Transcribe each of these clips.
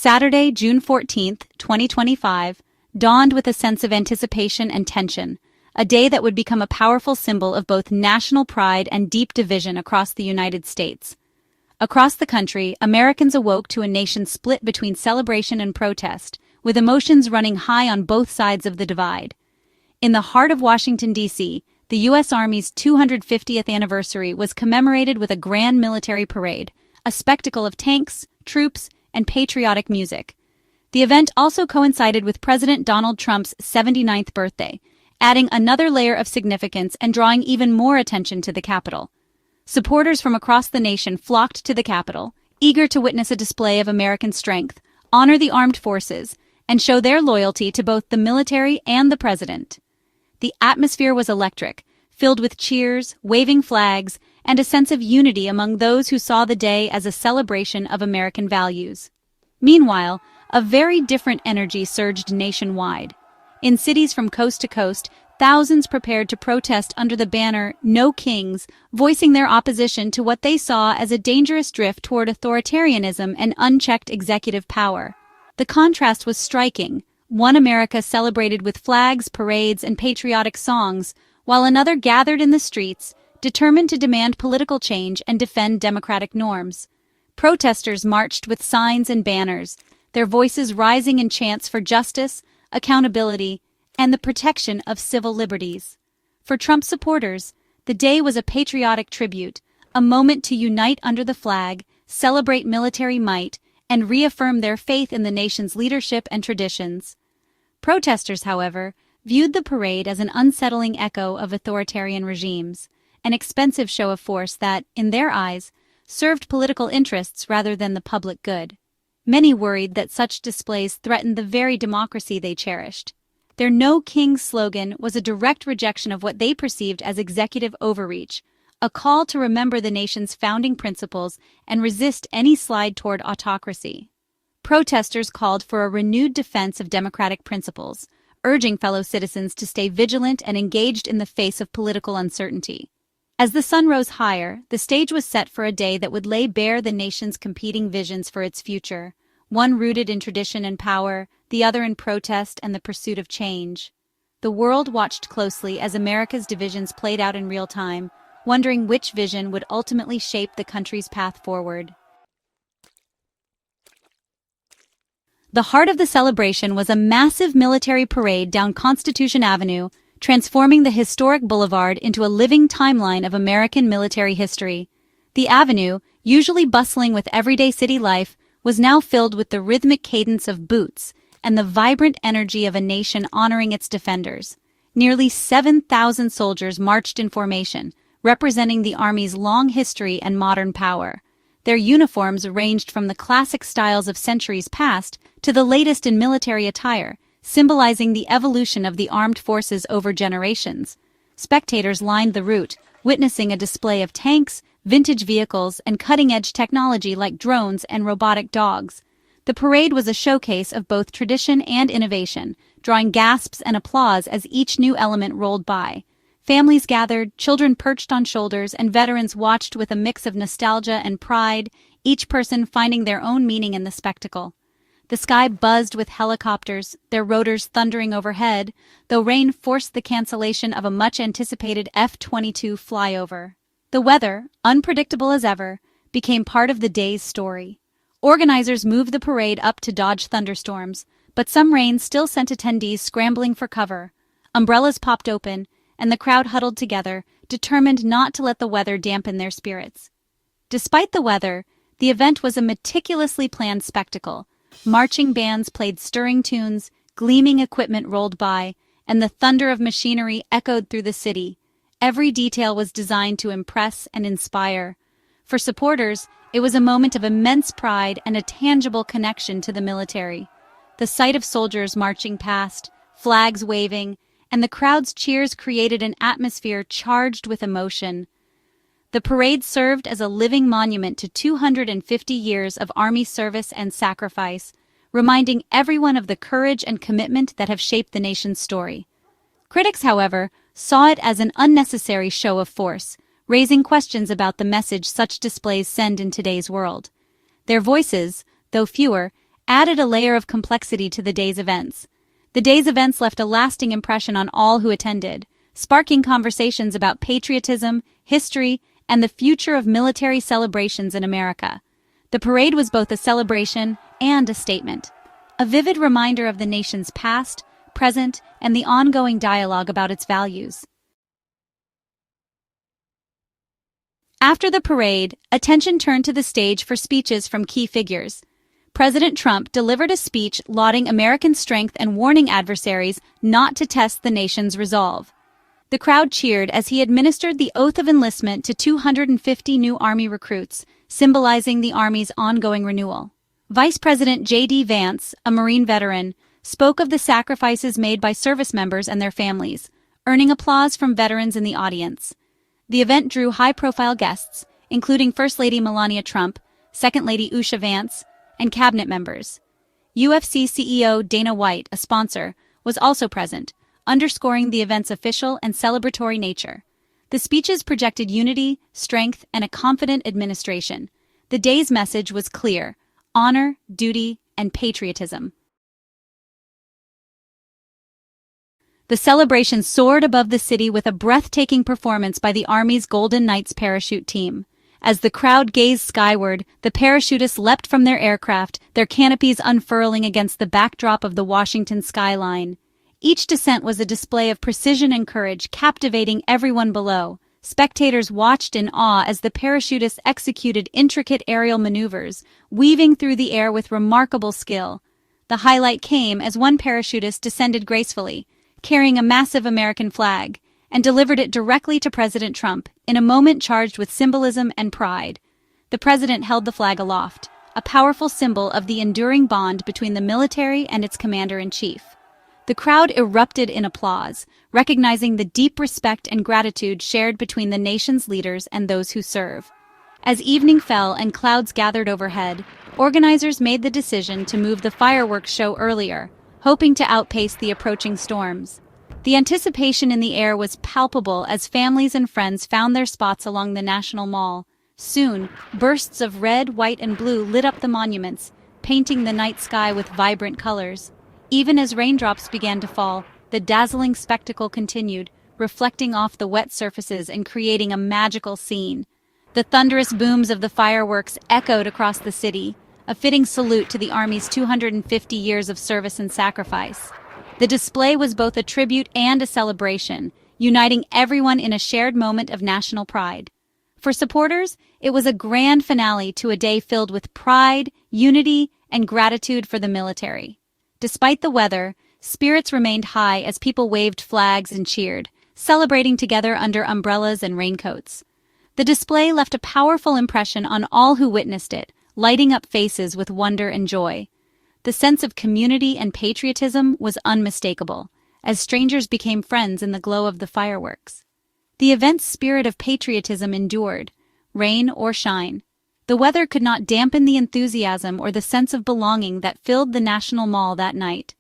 Saturday, June 14, 2025, dawned with a sense of anticipation and tension, a day that would become a powerful symbol of both national pride and deep division across the United States. Across the country, Americans awoke to a nation split between celebration and protest, with emotions running high on both sides of the divide. In the heart of Washington, D.C., the U.S. Army's 250th anniversary was commemorated with a grand military parade, a spectacle of tanks, troops, and patriotic music. The event also coincided with President Donald Trump's 79th birthday, adding another layer of significance and drawing even more attention to the Capitol. Supporters from across the nation flocked to the Capitol, eager to witness a display of American strength, honor the armed forces, and show their loyalty to both the military and the president. The atmosphere was electric, filled with cheers, waving flags, and a sense of unity among those who saw the day as a celebration of American values. Meanwhile, a very different energy surged nationwide. In cities from coast to coast, thousands prepared to protest under the banner "No Kings," voicing their opposition to what they saw as a dangerous drift toward authoritarianism and unchecked executive power. The contrast was striking. One America celebrated with flags, parades, and patriotic songs, while another gathered in the streets, determined to demand political change and defend democratic norms. Protesters marched with signs and banners, their voices rising in chants for justice, accountability, and the protection of civil liberties. For Trump supporters, the day was a patriotic tribute, a moment to unite under the flag, celebrate military might, and reaffirm their faith in the nation's leadership and traditions. Protesters, however, viewed the parade as an unsettling echo of authoritarian regimes, an expensive show of force that, in their eyes, served political interests rather than the public good. Many worried that such displays threatened the very democracy they cherished. Their "No Kings" slogan was a direct rejection of what they perceived as executive overreach, a call to remember the nation's founding principles and resist any slide toward autocracy. Protesters called for a renewed defense of democratic principles, urging fellow citizens to stay vigilant and engaged in the face of political uncertainty. As the sun rose higher, the stage was set for a day that would lay bare the nation's competing visions for its future, one rooted in tradition and power, the other in protest and the pursuit of change. The world watched closely as America's divisions played out in real time, wondering which vision would ultimately shape the country's path forward. The heart of the celebration was a massive military parade down Constitution Avenue, transforming the historic boulevard into a living timeline of American military history. The avenue, usually bustling with everyday city life, was now filled with the rhythmic cadence of boots and the vibrant energy of a nation honoring its defenders. Nearly 7,000 soldiers marched in formation, representing the Army's long history and modern power. Their uniforms ranged from the classic styles of centuries past to the latest in military attire, symbolizing the evolution of the armed forces over generations. Spectators lined the route, witnessing a display of tanks, vintage vehicles, and cutting-edge technology like drones and robotic dogs. The parade was a showcase of both tradition and innovation, drawing gasps and applause as each new element rolled by. Families gathered, children perched on shoulders, and veterans watched with a mix of nostalgia and pride, each person finding their own meaning in the spectacle. The sky buzzed with helicopters, their rotors thundering overhead, though rain forced the cancellation of a much-anticipated F-22 flyover. The weather, unpredictable as ever, became part of the day's story. Organizers moved the parade up to dodge thunderstorms, but some rain still sent attendees scrambling for cover. Umbrellas popped open, and the crowd huddled together, determined not to let the weather dampen their spirits. Despite the weather, the event was a meticulously planned spectacle. Marching bands played stirring tunes, gleaming equipment rolled by, and the thunder of machinery echoed through the city. Every detail was designed to impress and inspire. For supporters, it was a moment of immense pride and a tangible connection to the military. The sight of soldiers marching past, flags waving, and the crowd's cheers created an atmosphere charged with emotion. The parade served as a living monument to 250 years of Army service and sacrifice, reminding everyone of the courage and commitment that have shaped the nation's story. Critics, however, saw it as an unnecessary show of force, raising questions about the message such displays send in today's world. Their voices, though fewer, added a layer of complexity to the day's events. The day's events left a lasting impression on all who attended, sparking conversations about patriotism, history, and the future of military celebrations in America. The parade was both a celebration and a statement, a vivid reminder of the nation's past, present, and the ongoing dialogue about its values. After the parade, attention turned to the stage for speeches from key figures. President Trump delivered a speech lauding American strength and warning adversaries not to test the nation's resolve. The crowd cheered as he administered the oath of enlistment to 250 new Army recruits, symbolizing the Army's ongoing renewal. Vice President J.D. Vance, a Marine veteran, spoke of the sacrifices made by service members and their families, earning applause from veterans in the audience. The event drew high-profile guests, including First Lady Melania Trump, Second Lady Usha Vance, and cabinet members. UFC CEO Dana White, a sponsor, was also present, underscoring the event's official and celebratory nature. The speeches projected unity, strength, and a confident administration. The day's message was clear: honor, duty, and patriotism. The celebration soared above the city with a breathtaking performance by the Army's Golden Knights parachute team. As the crowd gazed skyward, the parachutists leapt from their aircraft, their canopies unfurling against the backdrop of the Washington skyline. Each descent was a display of precision and courage, captivating everyone below. Spectators watched in awe as the parachutists executed intricate aerial maneuvers, weaving through the air with remarkable skill. The highlight came as one parachutist descended gracefully, carrying a massive American flag, and delivered it directly to President Trump in a moment charged with symbolism and pride. The president held the flag aloft, a powerful symbol of the enduring bond between the military and its commander-in-chief. The crowd erupted in applause, recognizing the deep respect and gratitude shared between the nation's leaders and those who serve. As evening fell and clouds gathered overhead, organizers made the decision to move the fireworks show earlier, hoping to outpace the approaching storms. The anticipation in the air was palpable as families and friends found their spots along the National Mall. Soon, bursts of red, white, and blue lit up the monuments, painting the night sky with vibrant colors. Even as raindrops began to fall, the dazzling spectacle continued, reflecting off the wet surfaces and creating a magical scene. The thunderous booms of the fireworks echoed across the city, a fitting salute to the Army's 250 years of service and sacrifice. The display was both a tribute and a celebration, uniting everyone in a shared moment of national pride. For supporters, it was a grand finale to a day filled with pride, unity, and gratitude for the military. Despite the weather, spirits remained high as people waved flags and cheered, celebrating together under umbrellas and raincoats. The display left a powerful impression on all who witnessed it, lighting up faces with wonder and joy. The sense of community and patriotism was unmistakable, as strangers became friends in the glow of the fireworks. The event's spirit of patriotism endured, rain or shine. The weather could not dampen the enthusiasm or the sense of belonging that filled the National Mall that night.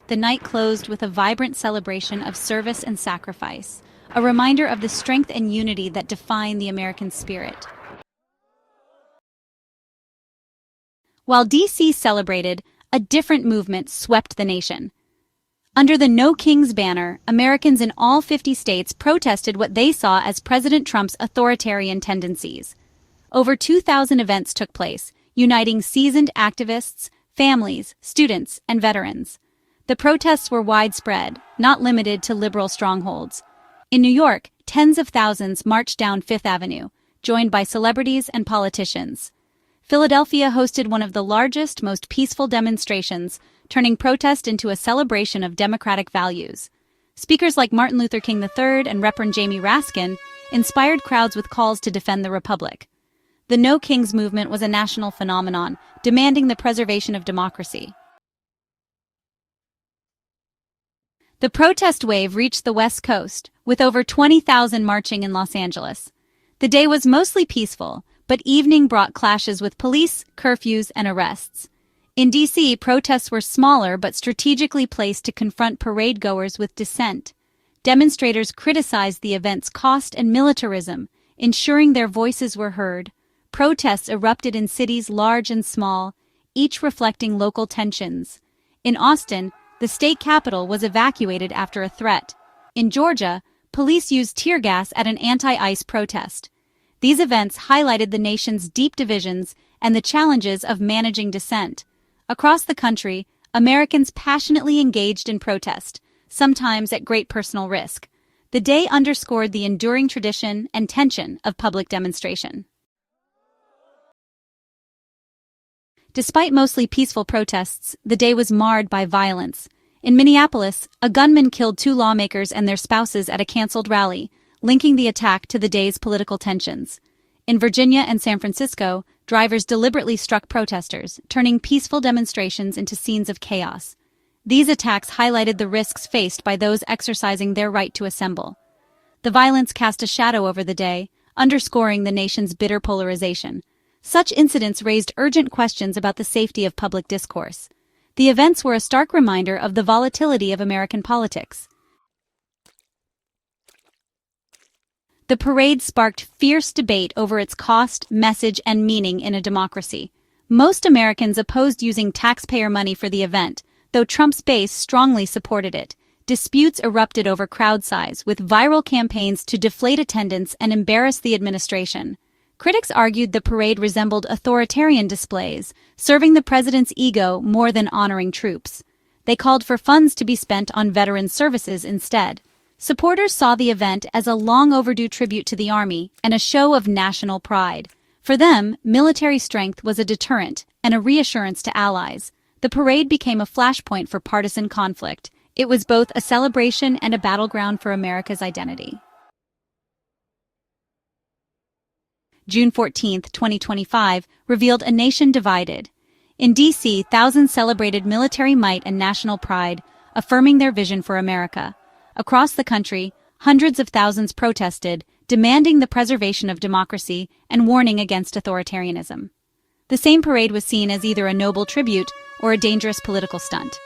The night closed with a vibrant celebration of service and sacrifice, a reminder of the strength and unity that define the American spirit. While D.C. celebrated, a different movement swept the nation. Under the No Kings banner, Americans in all 50 states protested what they saw as President Trump's authoritarian tendencies. Over 2,000 events took place, uniting seasoned activists, families, students, and veterans. The protests were widespread, not limited to liberal strongholds. In New York, tens of thousands marched down Fifth Avenue, joined by celebrities and politicians. Philadelphia hosted one of the largest, most peaceful demonstrations, turning protest into a celebration of democratic values. Speakers like Martin Luther King III and Reverend Jamie Raskin inspired crowds with calls to defend the Republic. The No Kings movement was a national phenomenon, demanding the preservation of democracy. The protest wave reached the West Coast, with over 20,000 marching in Los Angeles. The day was mostly peaceful, but evening brought clashes with police, curfews, and arrests. In D.C., protests were smaller but strategically placed to confront parade-goers with dissent. Demonstrators criticized the event's cost and militarism, ensuring their voices were heard. Protests erupted in cities large and small, each reflecting local tensions. In Austin, the state capitol was evacuated after a threat. In Georgia, police used tear gas at an anti-ICE protest. These events highlighted the nation's deep divisions and the challenges of managing dissent. Across the country, Americans passionately engaged in protest, sometimes at great personal risk. The day underscored the enduring tradition and tension of public demonstration. Despite mostly peaceful protests, the day was marred by violence. In Minneapolis, a gunman killed two lawmakers and their spouses at a canceled rally, linking the attack to the day's political tensions. In Virginia and San Francisco, drivers deliberately struck protesters, turning peaceful demonstrations into scenes of chaos. These attacks highlighted the risks faced by those exercising their right to assemble. The violence cast a shadow over the day, underscoring the nation's bitter polarization. Such incidents raised urgent questions about the safety of public discourse. The events were a stark reminder of the volatility of American politics. The parade sparked fierce debate over its cost, message, and meaning in a democracy. Most Americans opposed using taxpayer money for the event, though Trump's base strongly supported it. Disputes erupted over crowd size, with viral campaigns to deflate attendance and embarrass the administration. Critics argued the parade resembled authoritarian displays, serving the president's ego more than honoring troops. They called for funds to be spent on veteran services instead. Supporters saw the event as a long-overdue tribute to the Army and a show of national pride. For them, military strength was a deterrent and a reassurance to allies. The parade became a flashpoint for partisan conflict. It was both a celebration and a battleground for America's identity. June 14, 2025, revealed a nation divided. In D.C., thousands celebrated military might and national pride, affirming their vision for America. Across the country, hundreds of thousands protested, demanding the preservation of democracy and warning against authoritarianism. The same parade was seen as either a noble tribute or a dangerous political stunt.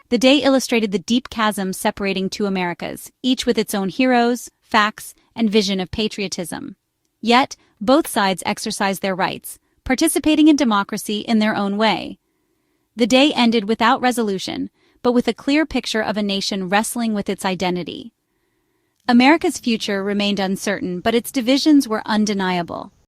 The day illustrated the deep chasm separating two Americas, each with its own heroes, facts, and vision of patriotism. Yet, both sides exercised their rights, participating in democracy in their own way. The day ended without resolution, but with a clear picture of a nation wrestling with its identity. America's future remained uncertain, but its divisions were undeniable.